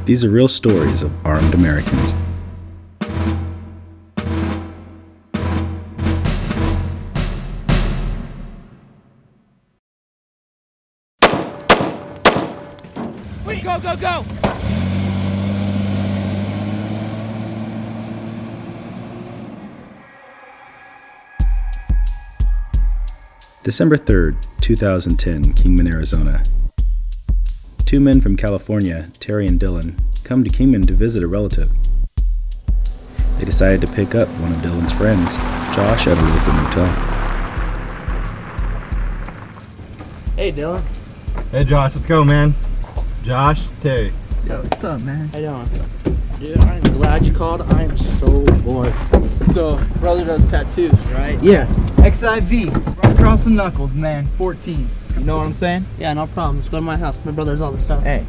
These are real stories of armed Americans. Wait, go, go, go! December 3rd, 2010, Kingman, Arizona. Two men from California, Terry and Dylan, come to Kingman to visit a relative. They decided to pick up one of Dylan's friends, Josh, at a local motel. Hey, Dylan. Hey, Josh, let's go, man. Josh, Terry. Yo, what's up, man? How you doing? Dude, I'm glad you called. I am so bored. So, brother does tattoos, right? Yeah. XIV, right across the knuckles, man. 14. You know what I'm saying? Yeah, no problem. Just go to my house. My brother has all the stuff. Hey,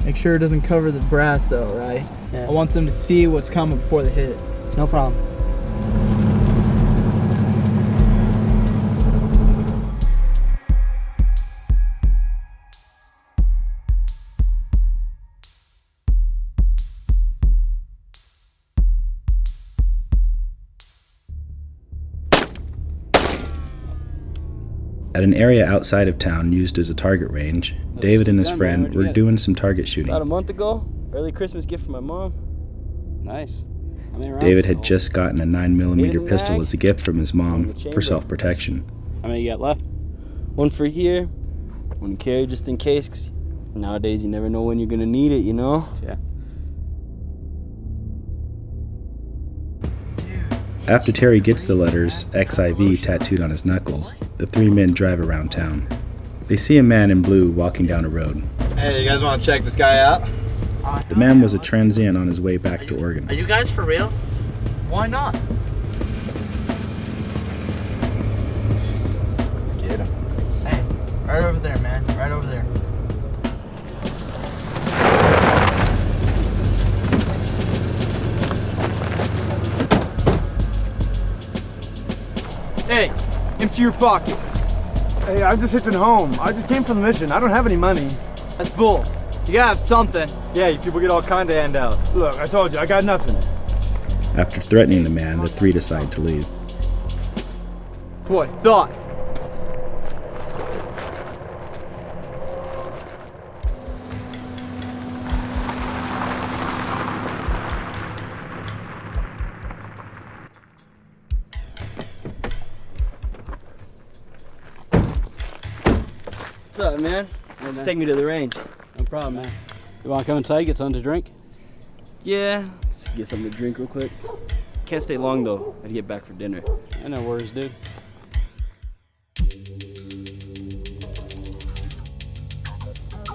make sure it doesn't cover the brass, though, right? Yeah. I want them to see what's coming before they hit it. No problem. At an area outside of town used as a target range, David and his friend were doing some target shooting. About a month ago, early Christmas gift from my mom. Nice. David had just gotten a 9mm pistol as a gift from his mom for self-protection. How many you got left? One for here, one carry just in case. 'Cause nowadays, you never know when you're gonna need it, you know? Yeah. After Terry gets the letters XIV tattooed on his knuckles, the three men drive around town. They see a man in blue walking down a road. Hey, you guys want to check this guy out? The man was a transient on his way back to Oregon. Are you guys for real? Why not? Let's get him. Hey, right over there, man. Right over there. Hey, empty your pockets. Hey, I'm just hitching home. I just came from the mission. I don't have any money. That's bull. You gotta have something. Yeah, you people get all kind of handouts. Look, I told you, I got nothing. After threatening the man, the three decide to leave. That's what I thought. What's up, man? Just take me to the range. No problem, man. You want to come inside, get something to drink? Yeah, just get something to drink real quick. Can't stay long, though. I'd get back for dinner. Yeah, no worries, dude.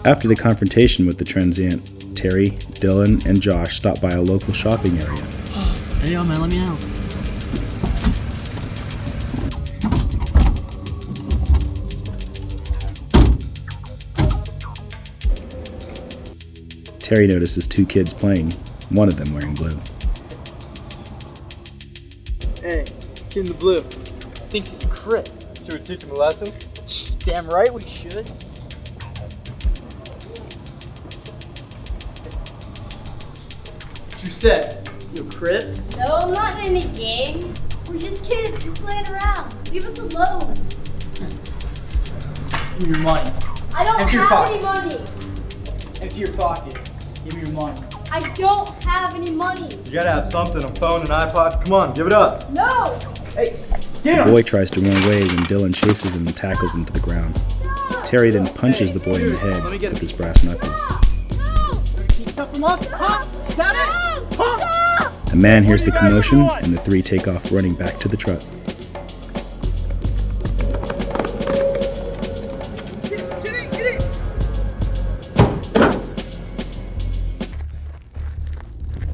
After the confrontation with the transient, Terry, Dylan, and Josh stop by a local shopping area. Hey, yo, man, let me know. Terry notices two kids playing, one of them wearing blue. Hey, kid in the blue. Thinks he's a crit. Should we teach him a lesson? Damn right we should. What you said? You a crit? No, I'm not in any game. We're just kids, just playing around. Leave us alone. Give me your money. I don't Empty your have any pockets. money. Empty your pockets. Give me your money. I don't have any money. You gotta have something, a phone, an iPod. Come on, give it up. No. Hey, The get him! boy tries to run away when Dylan chases him and tackles him to the ground. Terry then punches the boy in the head with his brass knuckles. Keep stuff from us? Huh? Is that it? Huh? A man hears the commotion, and the three take off running back to the truck.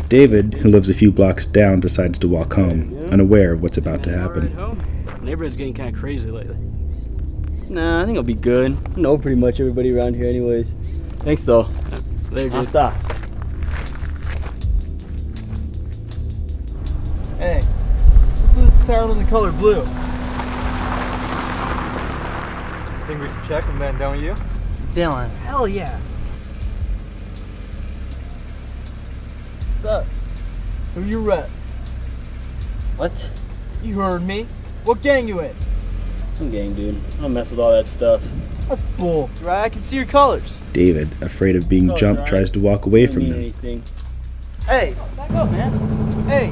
David, who lives a few blocks down, decides to walk home, unaware of what's about to happen. The neighborhood's getting kind of crazy lately. Nah, I think I'll be good. I know pretty much everybody around here anyways. Thanks, though. Later, I'll dude. stop. Hey, what's this towel in the color blue? Think we should check him then, don't you? Dylan. Hell yeah. What's up? Who you rep? What? You heard me. What gang you in? Some gang, dude. I don't mess with all that stuff. That's bull. Right, I can see your colors. David, afraid of being Oh, jumped, right. tries to walk away Don't from mean them. anything. Hey, back up, man. Hey.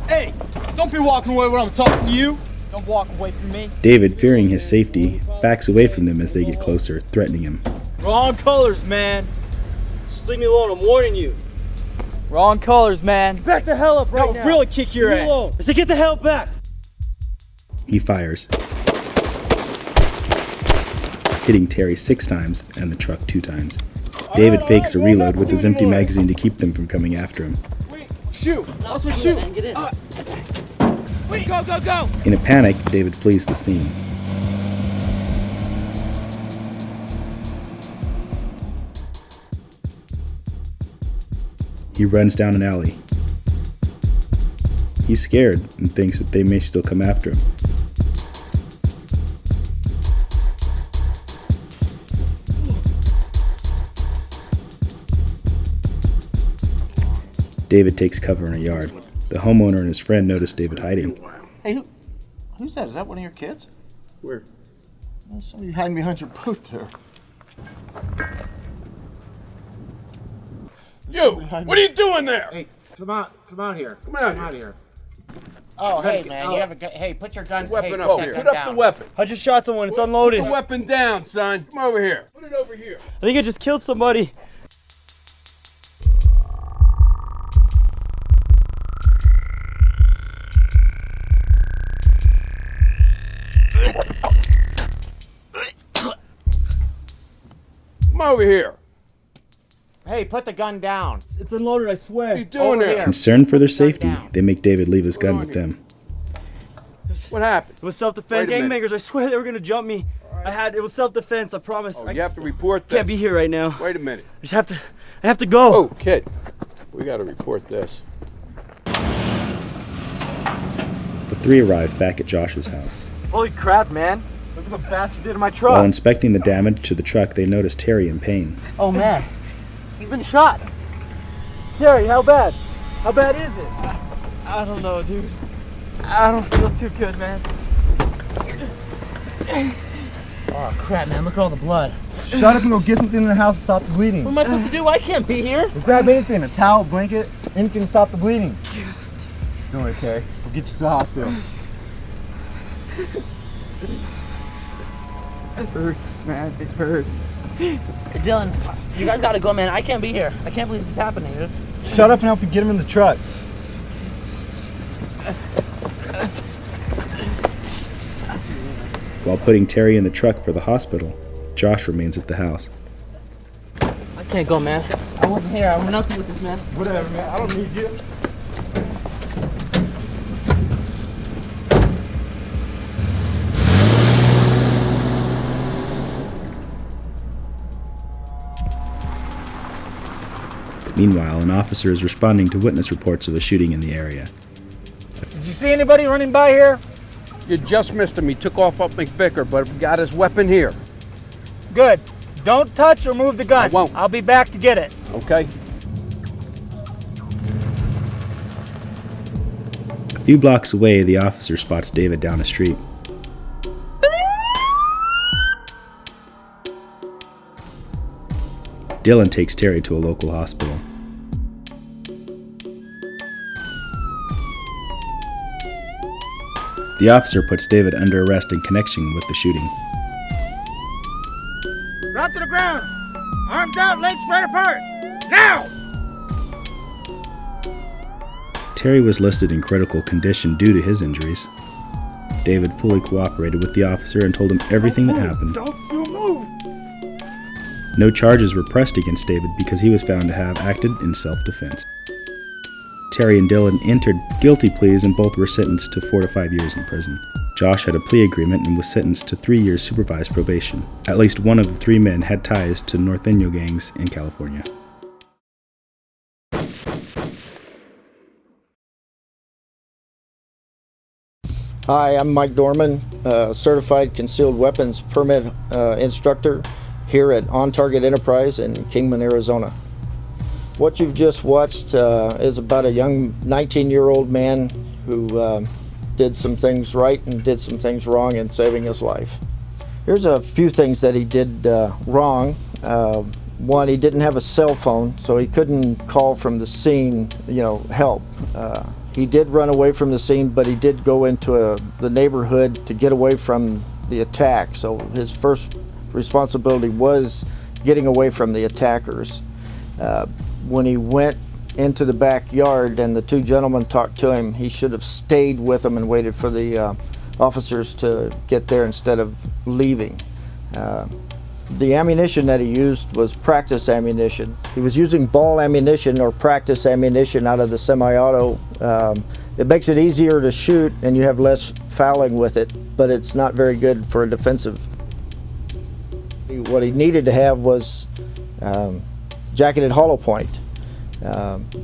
Hey, don't be walking away when I'm talking to you. Don't walk away from me. David, fearing his safety, backs away from them as they get closer, threatening him. Wrong colors, man. Just leave me alone, I'm warning you. Wrong colors, man. Back the hell up right now. I'll really kick your ass. I said get the hell back. He fires, hitting Terry 6 times and the truck 2 times. David fakes a reload with his empty magazine to keep them from coming after him. Shoot. Also shoot. Get in. Wait, go, go, go. In a panic, David flees the scene. He runs down an alley. He's scared and thinks that they may still come after him. David takes cover in a yard. The homeowner and his friend notice David hiding. Hey, who's that? Is that one of your kids? Where? There's somebody hiding behind your boat there. You! What are you doing there? Hey, come out here. Come out here. Oh, hey, man, you have a gun. Hey, put your gun. Weapon hey, up put here. that Put gun up the down. weapon. I just shot someone, it's Put unloaded. the weapon down, son. Come over here. Put it over here. I think I just killed somebody. Come over here. Hey, put the gun down. It's unloaded, I What are swear. you doing Over there? here. Concerned for their safety, down. they make David leave his gun with them. What happened? It was self-defense. Wait a minute. Gangbangers, I swear they were gonna jump me. It was self-defense, I promise. Oh, I you have to report this. can't be here right now. Wait a minute. I have to go. Oh, kid. We got to report this. The 3 arrive back at Josh's house. Holy crap, man. Look what the bastard did to my While truck. inspecting the damage to the truck, they notice Terry in pain. Oh, man. He's been shot. Terry, how bad? How bad is it? I don't know, dude. I don't feel too good, man. Oh, crap, man. Look at all the blood. Shut up and go get something in the house to stop the bleeding. What am I supposed to do? I can't be here. Grab anything, a towel, blanket, anything to stop the bleeding. Don't worry, Terry. We'll get you to the hospital. It hurts, man. It hurts. Hey, Dylan, you guys gotta go, man. I can't be here. I can't believe this is happening, dude. Shut up and help you get him in the truck. While putting Terry in the truck for the hospital, Josh remains at the house. I can't go, man. I wasn't here. I want nothing with this, man. Whatever, man. I don't need you. Meanwhile, an officer is responding to witness reports of a shooting in the area. Did you see anybody running by here? You just missed him. He took off up McVicker, but we got his weapon here. Good. Don't touch or move the gun. I won't. I'll be back to get it. Okay? A few blocks away, the officer spots David down a street. Dylan takes Terry to a local hospital. The officer puts David under arrest in connection with the shooting. Drop to the ground. Arms out, legs spread apart. Now! Terry was listed in critical condition due to his injuries. David fully cooperated with the officer and told him everything that happened. Don't you move. No charges were pressed against David because he was found to have acted in self-defense. Terry and Dylan entered guilty pleas and both were sentenced to 4 to 5 years in prison. Josh had a plea agreement and was sentenced to 3 years supervised probation. At least one of the 3 men had ties to Norteño gangs in California. Hi, I'm Mike Dorman, certified concealed weapons permit instructor here at On Target Enterprise in Kingman, Arizona. What you've just watched is about a young 19-year-old man who did some things right and did some things wrong in saving his life. Here's a few things that he did wrong. One, he didn't have a cell phone, so he couldn't call from the scene, help. He did run away from the scene, but he did go into the neighborhood to get away from the attack. So his first responsibility was getting away from the attackers. When he went into the backyard and the two gentlemen talked to him, he should have stayed with them and waited for the officers to get there instead of leaving. The ammunition that he used was practice ammunition. He was using ball ammunition or practice ammunition out of the semi-auto. It makes it easier to shoot and you have less fouling with it, but it's not very good for a defensive. What he needed to have was jacketed hollow point.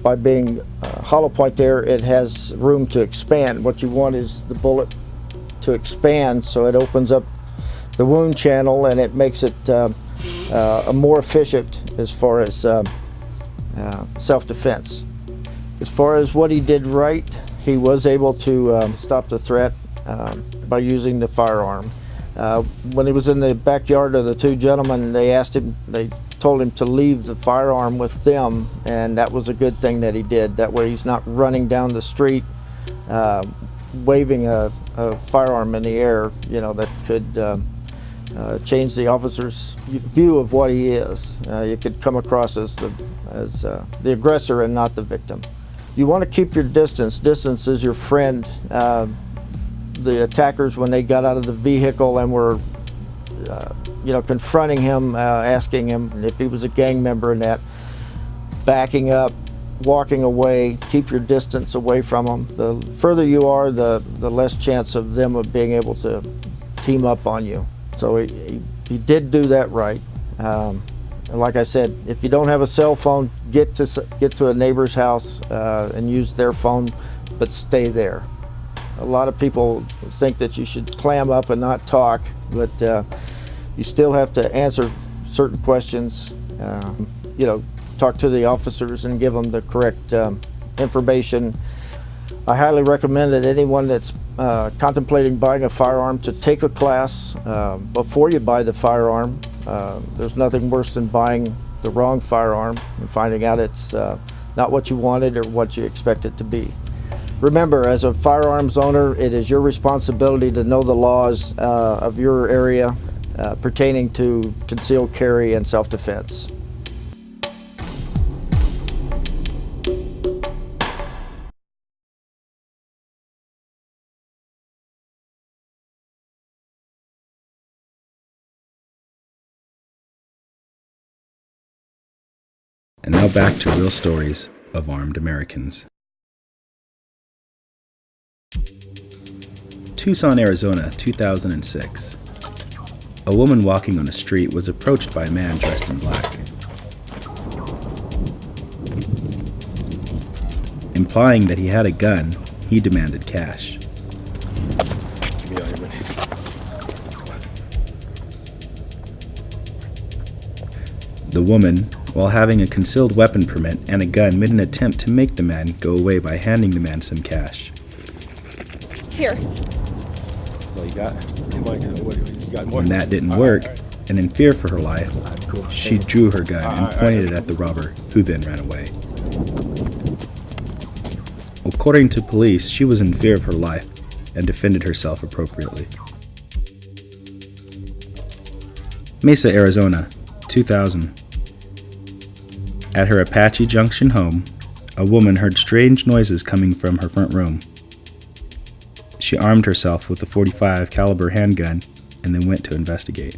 By being hollow point there, it has room to expand. What you want is the bullet to expand so it opens up the wound channel and it makes it more efficient as far as self-defense. As far as what he did right, he was able to stop the threat by using the firearm. When he was in the backyard of the two gentlemen, they told him to leave the firearm with them, and that was a good thing that he did. That way he's not running down the street waving a firearm in the air, that could change the officer's view of what he is. You could come across as the aggressor and not the victim. You want to keep your distance. Distance is your friend. The attackers, when they got out of the vehicle and were confronting him, asking him if he was a gang member and that, backing up, walking away, keep your distance away from them. The further you are, the less chance of them of being able to team up on you. So he did do that right. And like I said, if you don't have a cell phone, get to a neighbor's house and use their phone, but stay there. A lot of people think that you should clam up and not talk, but you still have to answer certain questions. Talk to the officers and give them the correct information. I highly recommend that anyone that's contemplating buying a firearm to take a class before you buy the firearm. There's nothing worse than buying the wrong firearm and finding out it's not what you wanted or what you expect it to be. Remember, as a firearms owner, it is your responsibility to know the laws of your area pertaining to concealed carry and self-defense. And now back to real stories of armed Americans. Tucson, Arizona, 2006. A woman walking on a street was approached by a man dressed in black. Implying that he had a gun, he demanded cash. The woman, while having a concealed weapon permit and a gun, made an attempt to make the man go away by handing the man some cash. Here. Well, you got When that didn't work, and in fear for her life, she drew her gun and pointed it at the robber, who then ran away. According to police, she was in fear of her life and defended herself appropriately. Mesa, Arizona, 2000. At her Apache Junction home, a woman heard strange noises coming from her front room. She armed herself with a .45 caliber handgun and then went to investigate.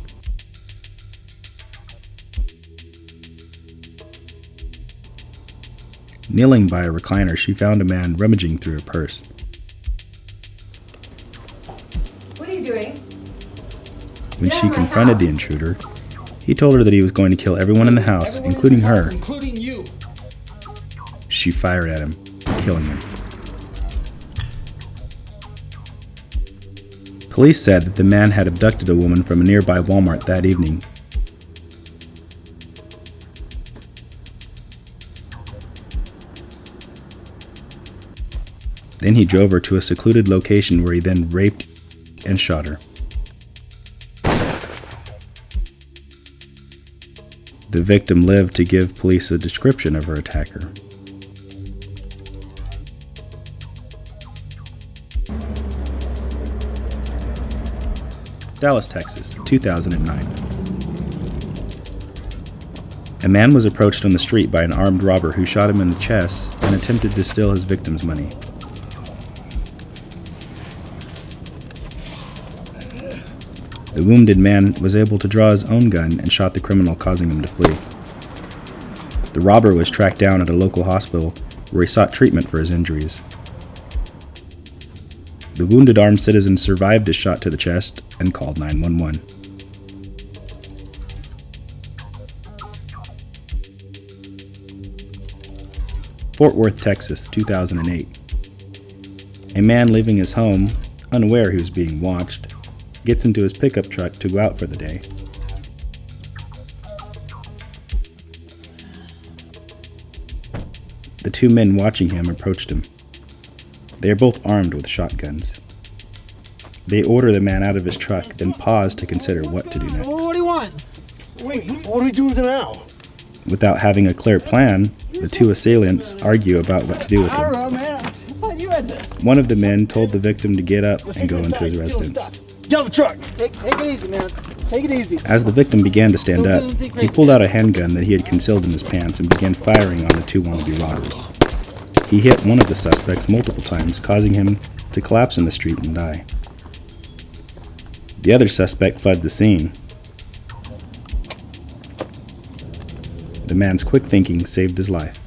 Kneeling by a recliner, she found a man rummaging through her purse. What are you doing? When she confronted the intruder, he told her that he was going to kill everyone in the house, including her. Including you. She fired at him, killing him. Police said that the man had abducted a woman from a nearby Walmart that evening. Then he drove her to a secluded location where he then raped and shot her. The victim lived to give police a description of her attacker. Dallas, Texas, 2009. A man was approached on the street by an armed robber who shot him in the chest and attempted to steal his victim's money. The wounded man was able to draw his own gun and shot the criminal, causing him to flee. The robber was tracked down at a local hospital where he sought treatment for his injuries. The wounded armed citizen survived his shot to the chest and called 911. Fort Worth, Texas, 2008. A man leaving his home, unaware he was being watched, gets into his pickup truck to go out for the day. The two men watching him approached him. They are both armed with shotguns. They order the man out of his truck, then pause to consider what to do next. What do you want? Wait, what do we do with him now? Without having a clear plan, the two assailants argue about what to do with I don't him. know, man. I thought you had this. One of the men told the victim to get up and go into his residence. Get out of the truck. Take it easy, man. Take it easy. As the victim began to stand up, he pulled out a handgun that he had concealed in his pants and began firing on the two wannabe robbers. He hit one of the suspects multiple times, causing him to collapse in the street and die. The other suspect fled the scene. The man's quick thinking saved his life.